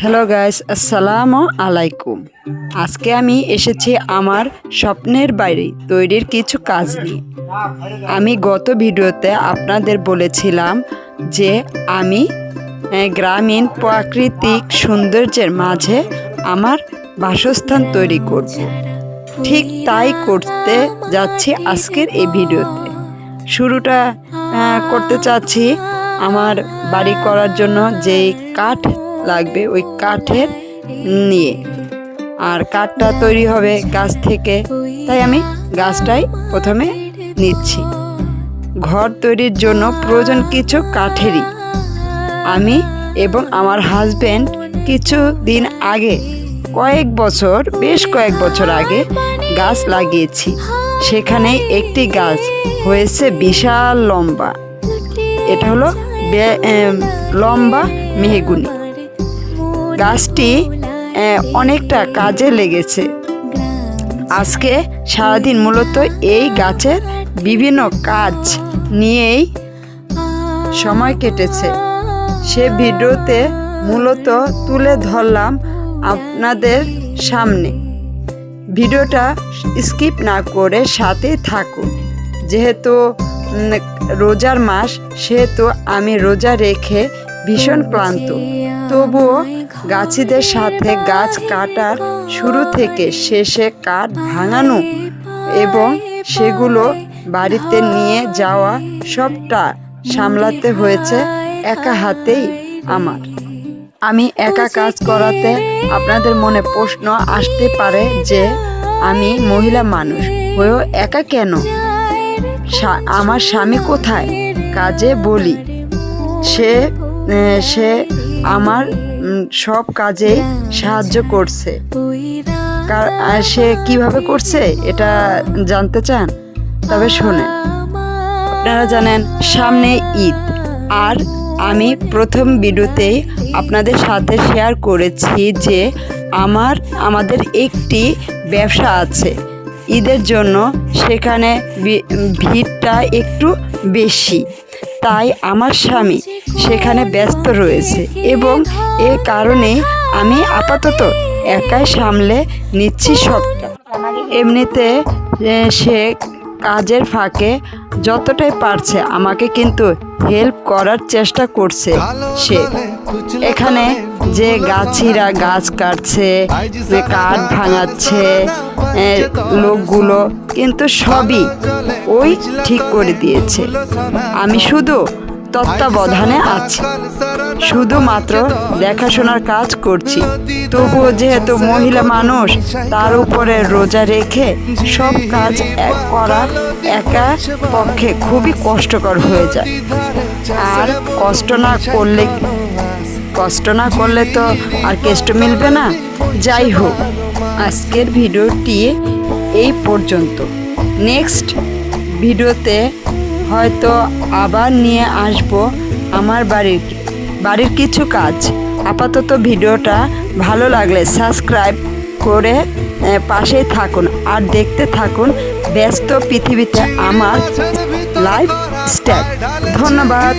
Hello guys, আসসালামু আলাইকুম। আজকে আমি এসেছি আমার স্বপ্নের বাড়ি তৈরির কিছু কাজ নিয়ে। আমি গত ভিডিওতে আপনাদের বলেছিলাম যে আমি গ্রামীণ প্রাকৃতিক সৌন্দর্যের মাঝে আমার বাসস্থান তৈরি করব। ঠিক তাই করতে যাচ্ছি আজকের এই ভিডিওতে। শুরুটা করতে চাচ্ছি আমার বাড়ি করার জন্য যেই কাঠ লাগবে ওই কাঠের নিয়ে, আর কাঠটা তৈরি হবে গাছ থেকে, তাই আমি গাছটাই প্রথমে নিচ্ছি। ঘর তৈরির জন্য প্রয়োজন কিছু কাঠেরই। আমি এবং আমার হাজবেন্ড কিছু দিন আগে বেশ কয়েক বছর আগে গাছ লাগিয়েছি। সেখানে একটি গাছ হয়েছে বিশাল লম্বা। এটা হলো লম্বা মেহগুনি। গাছটি অনেকটা কাজে লেগেছে। আজকে সারাদিন মূলত এই গাছের বিভিন্ন কাজ নিয়েই সময় কেটেছে। সে ভিডিওতে মূলত তুলে ধরলাম আপনাদের সামনে। ভিডিওটা স্কিপ না করে সাথে থাকুন। যেহেতু রোজার মাস, সেহেতু আমি রোজা রেখে ভীষণ ক্লান্ত। তবুও গাছিদের সাথে গাছ কাটার শুরু থেকে শেষে কাঠ ভাঙানো এবং সেগুলো বাড়িতে নিয়ে যাওয়া সবটা সামলাতে হয়েছে একা হাতেই আমার। আমি একা কাজ করাতে আপনাদের মনে প্রশ্ন আসতে পারে যে আমি মহিলা মানুষ হয়েও একা কেন, আমার স্বামী কোথায়? কাজে বলি, সে আমার সব কাজেই সাহায্য করছে। সে কিভাবে করছে এটা জানতে চান? তবে শোনেন। আপনারা জানেন সামনে ঈদ, আর আমি প্রথম ভিডিওতেই আপনাদের সাথে শেয়ার করেছি যে আমাদের একটি ব্যবসা আছে। ঈদের জন্য সেখানে ভিড়টা একটু বেশি, তাই আমার স্বামী সেখানে ব্যস্ত রয়েছে এবং এ কারণে আমি আপাতত একাই সামলে নিচ্ছি সবটা। এমনিতে সে কাজের ফাঁকে যতটাই পারছে আমাকে কিন্তু হেল্প করার চেষ্টা করছে। সে এখানে যে গাছিরা গাছ কাটছে, কাঠ ভাঙাচ্ছে লোকগুলো, কিন্তু সবই ওই ঠিক করে দিয়েছে। আমি শুধু তত্ত্বাবধানে আছি, শুধুমাত্র দেখাশোনার কাজ করছি। তবুও যেহেতু মহিলা মানুষ, তার উপরে রোজা রেখে সব কাজ করা একা পক্ষে খুবই কষ্টকর হয়ে যায়। আর কষ্ট না করলে তো আর কেষ্ট মিলবে না। যাই হোক, আজকের ভিডিওটি এই পর্যন্ত। নেক্সট ভিডিওতে হয়তো আবার নিয়ে আসব আমার বাড়ির কিছু কাজ। আপাতত ভিডিওটা ভালো লাগলে সাবস্ক্রাইব করে পাশেই থাকুন আর দেখতে থাকুন ব্যস্ত পৃথিবীতে আমার লাইফস্টাইল। ধন্যবাদ।